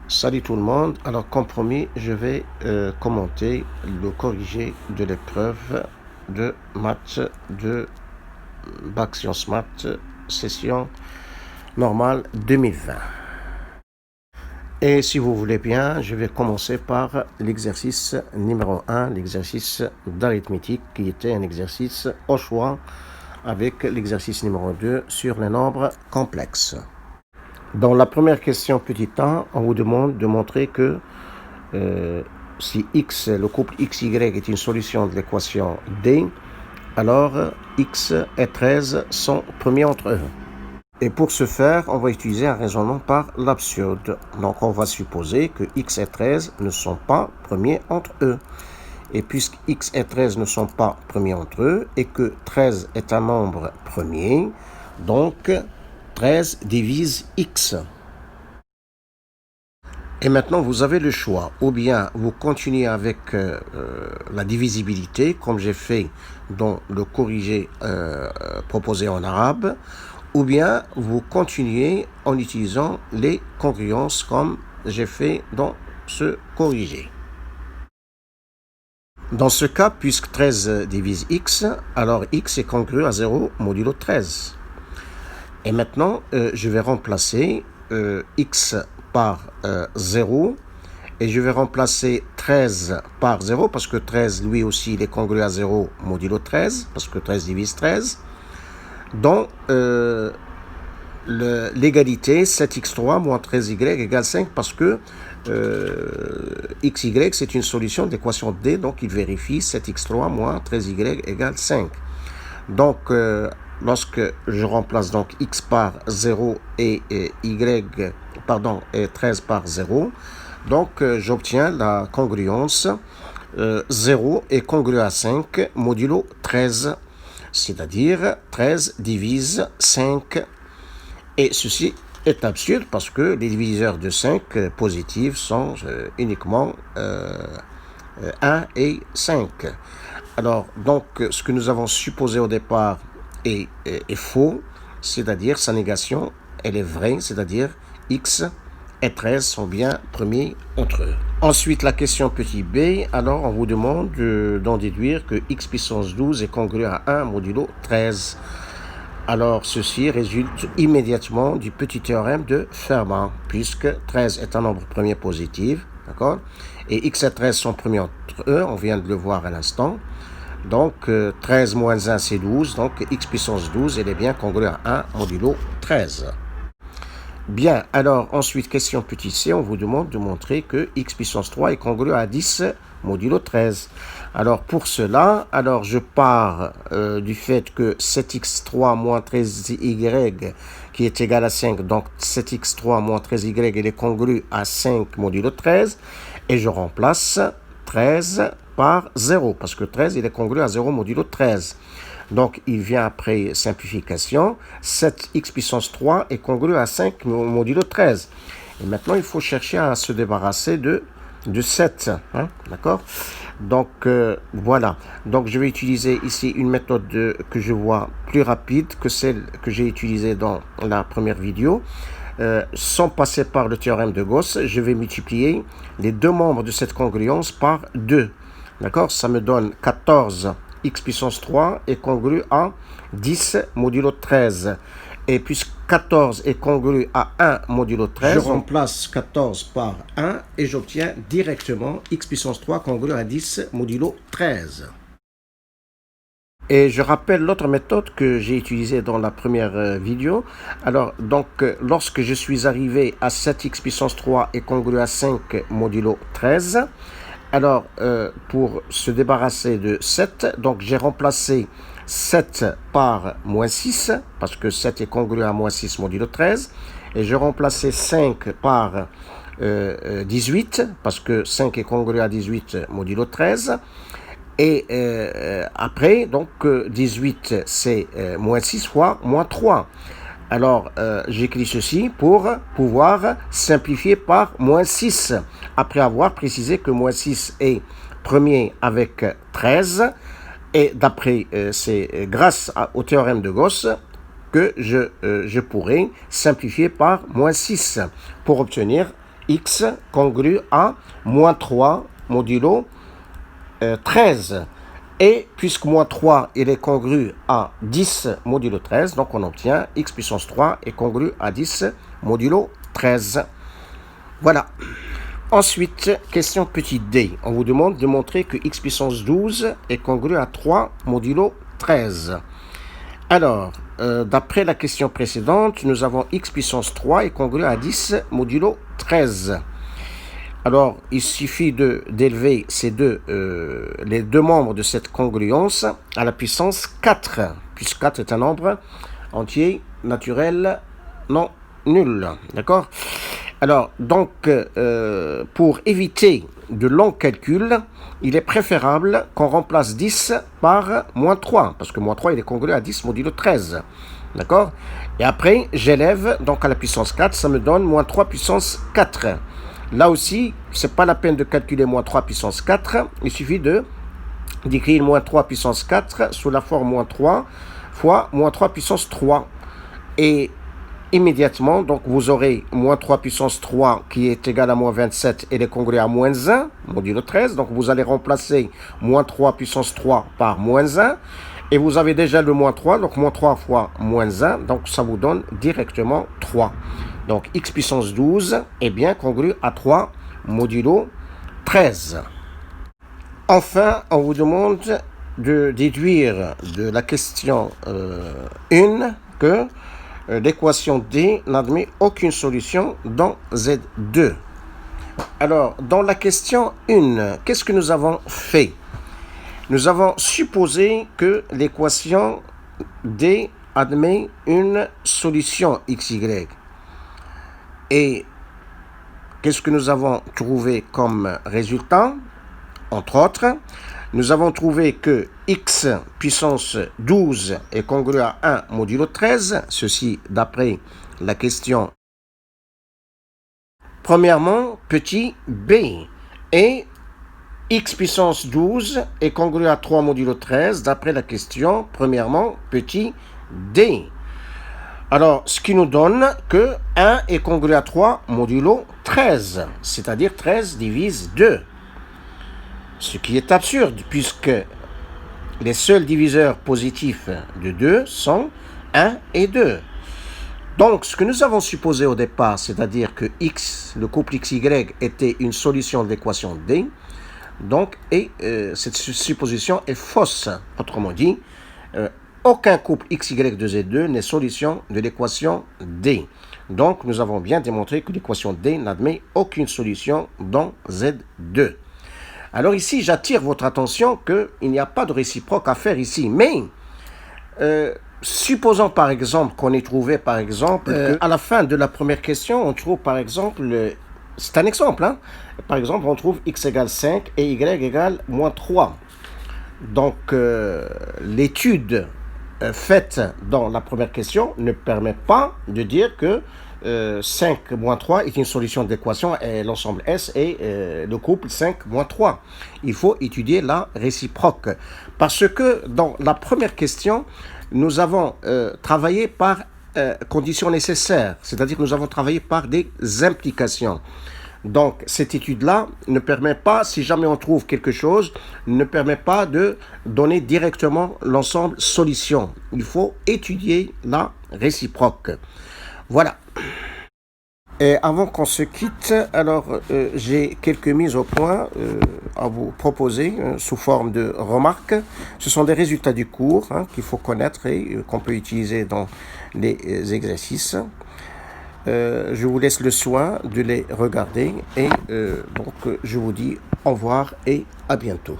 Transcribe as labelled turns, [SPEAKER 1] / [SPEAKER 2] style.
[SPEAKER 1] Salut tout le monde. Alors, comme promis, je vais commenter le corrigé de l'épreuve de maths de Bac Sciences Maths, session normale 2020. Et si vous voulez bien, je vais commencer par l'exercice numéro 1, l'exercice d'arithmétique, qui était un exercice au choix avec l'exercice numéro 2 sur les nombres complexes. Dans la première question petit a, on vous demande de montrer que si x, le couple xy est une solution de l'équation D, alors x et 13 sont premiers entre eux. Et pour ce faire, on va utiliser un raisonnement par l'absurde. Donc on va supposer que x et 13 ne sont pas premiers entre eux. Et puisque x et 13 ne sont pas premiers entre eux, et que 13 est un nombre premier, donc 13 divise x. Et maintenant, vous avez le choix. Ou bien vous continuez avec la divisibilité, comme j'ai fait dans le corrigé proposé en arabe, ou bien vous continuez en utilisant les congruences, comme j'ai fait dans ce corrigé. Dans ce cas, puisque 13 divise x, alors x est congru à 0 modulo 13. Et maintenant, je vais remplacer x par 0 et je vais remplacer 13 par 0 parce que 13 lui aussi il est congru à 0 modulo 13 parce que 13 divise 13 dans l'égalité 7x3 moins 13y égale 5 parce que xy c'est une solution de l'équation D, donc il vérifie 7x3 moins 13y égale 5. Donc lorsque je remplace donc x par 0 et et 13 par 0, donc j'obtiens la congruence 0 est congru à 5 modulo 13, c'est-à-dire 13 divise 5. Et ceci est absurde parce que les diviseurs de 5 positifs sont uniquement 1 et 5. Alors, donc, ce que nous avons supposé au départ est faux, c'est-à-dire sa négation, elle est vraie, c'est-à-dire x et 13 sont bien premiers entre eux. Ensuite, la question petit b, alors on vous demande d'en déduire que x puissance 12 est congru à 1 modulo 13. Alors, ceci résulte immédiatement du petit théorème de Fermat, puisque 13 est un nombre premier positif, d'accord? Et x et 13 sont premiers entre eux, on vient de le voir à l'instant. Donc, 13 moins 1, c'est 12. Donc, x puissance 12, elle est bien congrue à 1 modulo 13. Bien, alors, ensuite, question petit c, on vous demande de montrer que x puissance 3 est congru à 10 modulo 13. Alors, pour cela, alors je pars du fait que 7x3 moins 13y qui est égal à 5, donc 7x3 moins 13y, elle est congrue à 5 modulo 13, et je remplace 13 par 0, parce que 13, il est congru à 0 modulo 13. Donc, il vient après simplification, 7x puissance 3 est congru à 5 modulo 13. Et maintenant, il faut chercher à se débarrasser de 7, hein, d'accord? Donc, voilà. Donc, je vais utiliser ici une méthode que je vois plus rapide que celle que j'ai utilisée dans la première vidéo. Sans passer par le théorème de Gauss, je vais multiplier les deux membres de cette congruence par 2. D'accord? Ça me donne 14 x puissance 3 est congru à 10 modulo 13. Et puisque 14 est congru à 1 modulo 13, je remplace 14 par 1 et j'obtiens directement x puissance 3 congru à 10 modulo 13. Et je rappelle l'autre méthode que j'ai utilisée dans la première vidéo. Alors, donc, lorsque je suis arrivé à 7x puissance 3 est congru à 5 modulo 13, alors, pour se débarrasser de 7, donc j'ai remplacé 7 par moins 6, parce que 7 est congru à moins 6 modulo 13, et je remplaçais 5 par 18, parce que 5 est congru à 18 modulo 13, et après, donc 18 c'est moins 6 fois moins 3. Alors, j'écris ceci pour pouvoir simplifier par moins 6, après avoir précisé que moins 6 est premier avec 13, et d'après, c'est grâce au théorème de Gauss que je pourrai simplifier par moins 6 pour obtenir x congru à moins 3 modulo 13. Et puisque moins 3 il est congru à 10 modulo 13, donc on obtient x puissance 3 est congru à 10 modulo 13. Voilà. Ensuite, question petit d. On vous demande de montrer que x puissance 12 est congru à 3 modulo 13. Alors, d'après la question précédente, nous avons x puissance 3 est congru à 10 modulo 13. Alors, il suffit d'élever les deux membres de cette congruence à la puissance 4, puisque 4 est un nombre entier, naturel, non nul. D'accord? Alors, donc, pour éviter de longs calculs, il est préférable qu'on remplace 10 par moins 3, parce que moins 3, il est congru à 10 modulo 13. D'accord? Et après, j'élève, donc à la puissance 4, ça me donne moins 3 puissance 4. Là aussi, ce n'est pas la peine de calculer moins 3 puissance 4. Il suffit d'écrire moins 3 puissance 4 sous la forme moins 3 fois moins 3 puissance 3. Et immédiatement, donc vous aurez moins 3 puissance 3 qui est égal à moins 27 et est congru à moins 1, modulo 13. Donc vous allez remplacer moins 3 puissance 3 par moins 1. Et vous avez déjà le moins 3, donc moins 3 fois moins 1. Donc ça vous donne directement 3. Donc x puissance 12 est bien congru à 3 modulo 13. Enfin, on vous demande de déduire de la question 1 que l'équation D n'admet aucune solution dans Z2. Alors, dans la question 1, qu'est-ce que nous avons fait? Nous avons supposé que l'équation D admet une solution XY. Et qu'est-ce que nous avons trouvé comme résultat? Entre autres, nous avons trouvé que x puissance 12 est congru à 1 modulo 13, ceci d'après la question. Premièrement, petit b, et x puissance 12 est congru à 3 modulo 13, d'après la question. Premièrement, petit d. Alors, ce qui nous donne que 1 est congru à 3 modulo 13, c'est-à-dire 13 divise 2. Ce qui est absurde, puisque les seuls diviseurs positifs de 2 sont 1 et 2. Donc, ce que nous avons supposé au départ, c'est-à-dire que x, le couple xy, était une solution de l'équation D, donc, cette supposition est fausse. Autrement dit, aucun couple xy de Z2 n'est solution de l'équation D. Donc, nous avons bien démontré que l'équation D n'admet aucune solution dans Z2. Alors ici, j'attire votre attention qu'il n'y a pas de réciproque à faire ici. Mais, supposons par exemple qu'on ait trouvé, par exemple, à la fin de la première question, on trouve par exemple, c'est un exemple, hein? Par exemple, on trouve x égale 5 et y égale moins 3. Donc, l'étude faite dans la première question ne permet pas de dire que 5 moins 3 est une solution d'équation et l'ensemble S est le couple 5 moins 3. Il faut étudier la réciproque. Parce que dans la première question, nous avons travaillé par conditions nécessaires, c'est-à-dire que nous avons travaillé par des implications. Donc, cette étude-là ne permet pas, si jamais on trouve quelque chose, ne permet pas de donner directement l'ensemble solution. Il faut étudier la réciproque. Voilà. Et avant qu'on se quitte, alors j'ai quelques mises au point à vous proposer sous forme de remarques. Ce sont des résultats du cours qu'il faut connaître et qu'on peut utiliser dans les exercices. Je vous laisse le soin de les regarder et donc je vous dis au revoir et à bientôt.